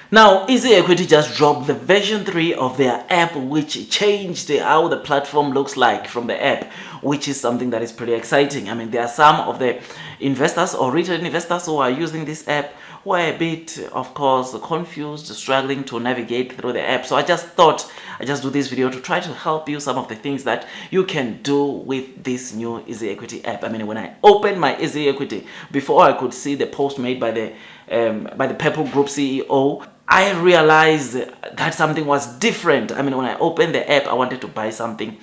Now, EasyEquity just dropped the version 3 of their app, which changed how the platform looks like from the app, which is something that is pretty exciting. I mean, there are some of the investors or retail investors who are using this app who are a bit, of course, confused, struggling to navigate through the app. So I just thought I'd just do this video to try to help you some of the things that you can do with this new EasyEquity app. I mean, when I opened my EasyEquity, before I could see the post made by the Purple Group CEO, I realized that something was different. I mean, when I opened the app, I wanted to buy something.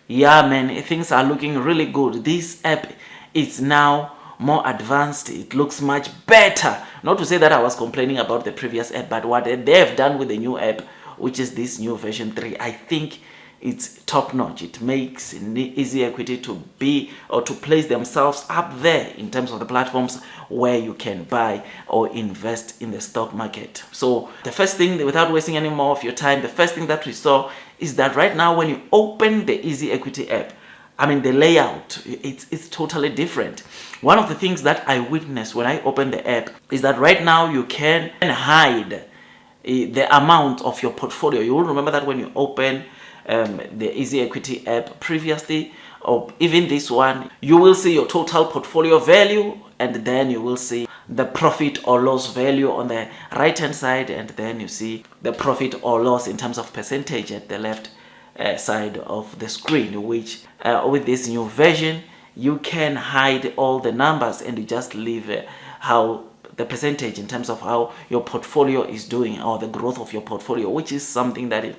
Yeah, man, things are looking really good. This app is now more advanced. It looks much better. Not to say that I was complaining about the previous app, but what they have done with the new app, which is this new version 3, I think it's top notch. It makes EasyEquity to be or to place themselves up there in terms of the platforms where you can buy or invest in the stock market. So the first thing, without wasting any more of your time, the first thing that we saw is that right now when you open the EasyEquity app, I mean, the layout, it's totally different. One of the things that I witnessed when I opened the app is that right now you can hide the amount of your portfolio. You will remember that when you open the EasyEquity app previously, or even this one, you will see your total portfolio value, and then you will see the profit or loss value on the right hand side, and then you see the profit or loss in terms of percentage at the left side of the screen, which with this new version you can hide all the numbers and you just leave how the percentage in terms of how your portfolio is doing or the growth of your portfolio, which is something that is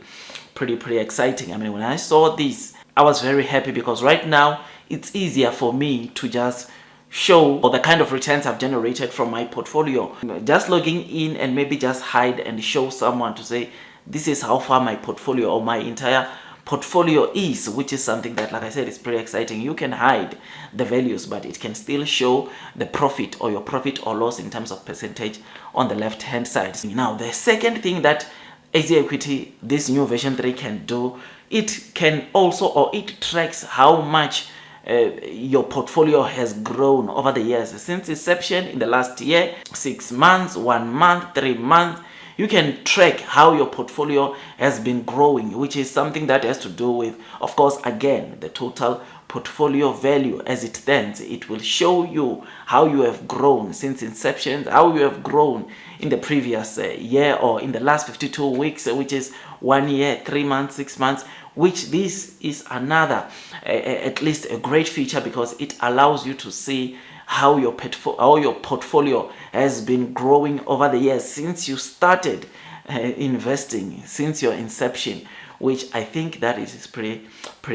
pretty exciting. I mean, when I saw this, I was very happy because right now it's easier for me to just show the kind of returns I've generated from my portfolio. Just logging in and maybe just hide and show someone to say this is how far my portfolio or my entire portfolio is, which is something that, like I said, is pretty exciting. You can hide the values, but it can still show the profit or your profit or loss in terms of percentage on the left hand side. Now, the second thing that EasyEquity, this new version 3, can do, it can also, or it tracks how much your portfolio has grown over the years since inception in the last year, 6 months, 1 month, 3 months. You can track how your portfolio has been growing, which is something that has to do with, of course, again, the total portfolio value as it stands. It will show you how you have grown since inception, how you have grown in the previous year or in the last 52 weeks, which is 1 year, 3 months, 6 months, which this is another, at least a great feature, because it allows you to see how your portfolio has been growing over the years since you started investing, since your inception, which I think that is pretty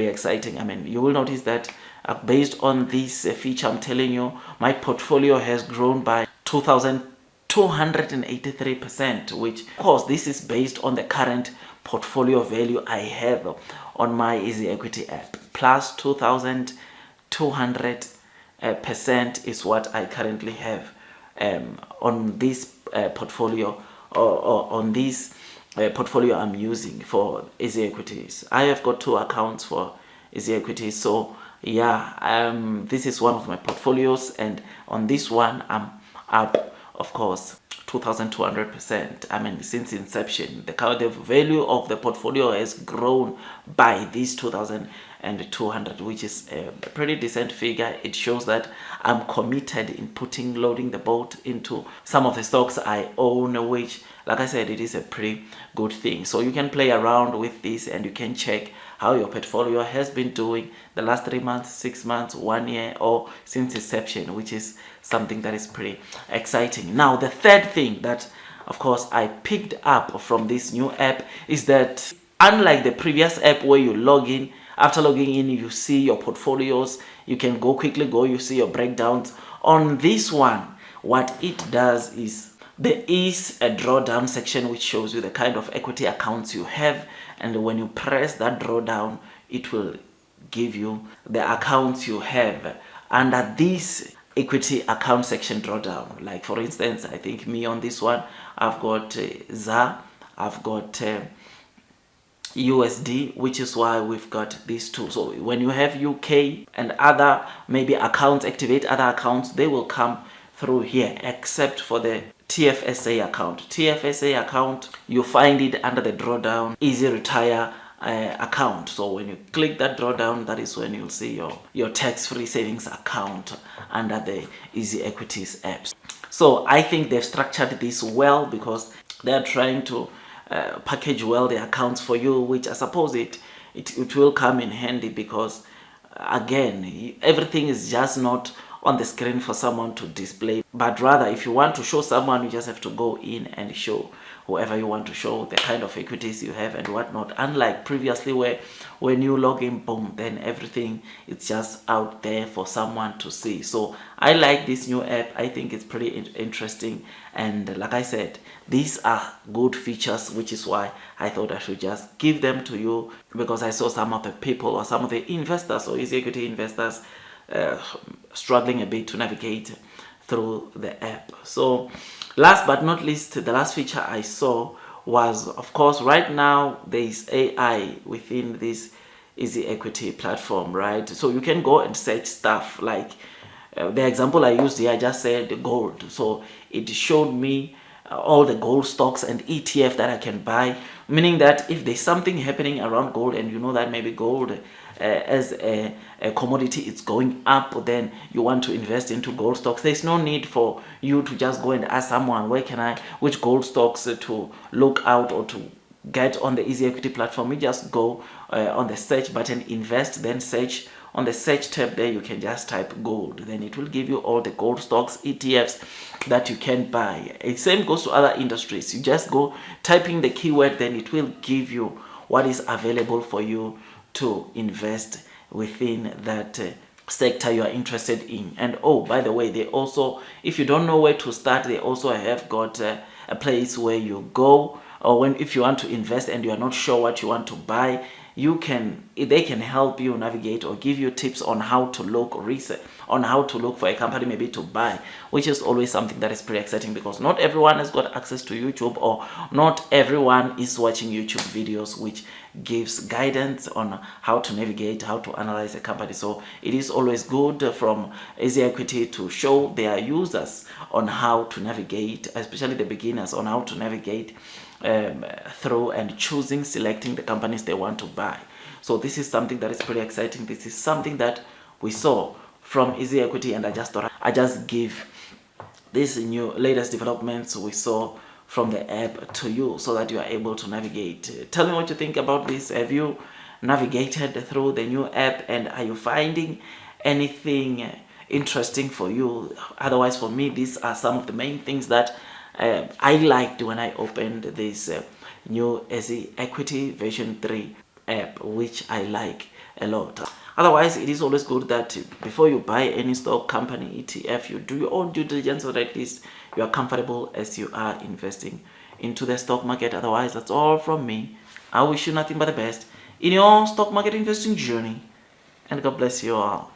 exciting. I mean, you will notice that based on this feature, I'm telling you, my portfolio has grown by 2,283%, which, of course, this is based on the current portfolio value I have on my EasyEquity app. Plus 2,200% is what I currently have on this portfolio or on this portfolio I'm using for EasyEquities. I have got 2 accounts for EasyEquities, so yeah, this is one of my portfolios, and on this one I'm up, of course, 2,200%. I mean, since inception, the value of the portfolio has grown by this 2,200, which is a pretty decent figure. It shows that I'm committed in loading the boat into some of the stocks I own, which, like I said, it is a pretty good thing. So you can play around with this and you can check how your portfolio has been doing the last 3 months, 6 months, 1 year, or since inception, which is something that is pretty exciting. Now, the third thing that, of course, I picked up from this new app is that unlike the previous app where you log in, after logging in, you see your portfolios, you can quickly go, you see your breakdowns. On this one, what it does is there is a drawdown section which shows you the kind of equity accounts you have, and when you press that drawdown, it will give you the accounts you have under this equity account section drawdown. Like, for instance, I think me on this one, I've got ZAR, I've got USD, which is why we've got these two. So when you have UK and other maybe accounts, activate other accounts, they will come through here, except for the TFSA account. TFSA account, you find it under the drawdown Easy Retire account. So when you click that drawdown, that is when you'll see your tax-free savings account under the EasyEquities apps. So I think they've structured this well because they're trying to package well the accounts for you, which I suppose it will come in handy because again, everything is just not on the screen for someone to display, but rather if you want to show someone, you just have to go in and show whoever you want to show the kind of equities you have and whatnot. Unlike previously where when you log in, boom, then everything is just out there for someone to see. So I like this new app. I think it's pretty interesting, and like I said, these are good features, which is why I thought I should just give them to you, because I saw some of the people or some of the investors or easy equity investors struggling a bit to navigate through the app. So last but not least, the last feature I saw was, of course, right now there is AI within this Easy Equity platform, right? So you can go and search stuff like the example I used here, I just said gold. So it showed me all the gold stocks and ETF that I can buy, meaning that if there's something happening around gold and you know that maybe gold as a commodity it's going up, then you want to invest into gold stocks, there's no need for you to just go and ask someone which gold stocks to look out or to get on the Easy Equity platform. You just go on the search button, invest, then search. On the search tab there, you can just type gold, then it will give you all the gold stocks, ETFs that you can buy. The same goes to other industries. You just go typing the keyword, then it will give you what is available for you to invest within that sector you are interested in. And oh, by the way, they also, if you don't know where to start, they also have got a place where you go, or if you want to invest and you are not sure what you want to buy, they can help you navigate or give you tips on how to look for a company maybe to buy, which is always something that is pretty exciting because not everyone has got access to YouTube, or not everyone is watching YouTube videos which gives guidance on how to navigate, how to analyze a company. So it is always good from Easy Equity to show their users on how to navigate, especially the beginners, on how to navigate through and selecting the companies they want to buy. So this is something that is pretty exciting. This is something that we saw from Easy Equity, and I just thought I just give these new latest developments we saw from the app to you so that you are able to navigate. Tell me what you think about this. Have you navigated through the new app, and are you finding anything interesting for you? Otherwise, for me, these are some of the main things that I liked when I opened this new Easy Equity version 3 app, which I like a lot. Otherwise, it is always good that before you buy any stock, company, ETF, you do your own due diligence so that at least you are comfortable as you are investing into the stock market. Otherwise, that's all from me. I wish you nothing but the best in your stock market investing journey, and God bless you all.